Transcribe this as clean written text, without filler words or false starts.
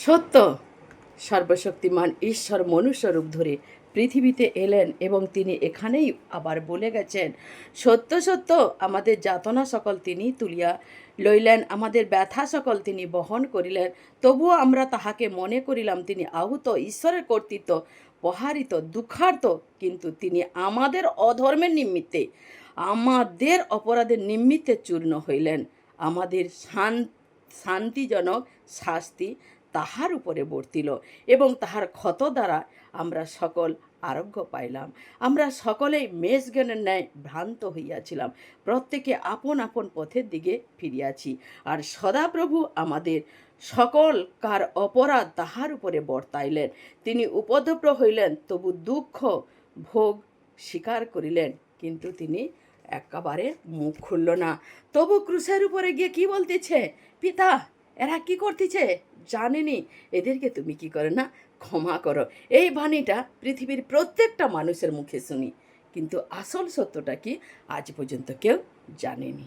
সত্য, সর্বশক্তিমান ঈশ্বর মনুষ্যরূপ ধরে পৃথিবীতে এলেন এবং তিনি এখানেই আবার বলে গেছেন, সত্য সত্য আমাদের যাতনা সকল তিনি তুলিয়া লইলেন, আমাদের ব্যথা সকল তিনি বহন করিলেন। তবুও আমরা তাহাকে মনে করিলাম তিনি আহত, ঈশ্বরের কর্তৃত্ব প্রহারিত, দুঃখার্ত, কিন্তু তিনি আমাদের অধর্মের নিমিত্তে, আমাদের অপরাধের নিমিত্তে চূর্ণ হইলেন। আমাদের শান্তিজনক শাস্তি তাহার উপরে বর্তিল এবং তাহার ক্ষত দ্বারা আমরা সকল আরোগ্য পাইলাম। আমরা সকলেই মেষজ্ঞানের ন্যায় ভ্রান্ত হইয়াছিলাম, প্রত্যেকে আপন আপন পথের দিকে ফিরিয়াছি, আর সদাপ্রভু আমাদের সকল কার অপরাধ তাহার উপরে বর্তাইলেন। তিনি উপদ্রব হইলেন, তবু দুঃখ ভোগ স্বীকার করিলেন, কিন্তু তিনি একেবারে মুখ খুলল না। তবু ক্রুশের উপরে গিয়ে কি বলতেছে, পিতা এরা কি করতেছে জানেনি, এদেরকে তুমি কি করো না ক্ষমা করো। এই বাণীটা পৃথিবীর প্রত্যেকটা মানুষের মুখে শুনি, কিন্তু আসল সত্যটা কি আজ পর্যন্ত কেউ জানেনি।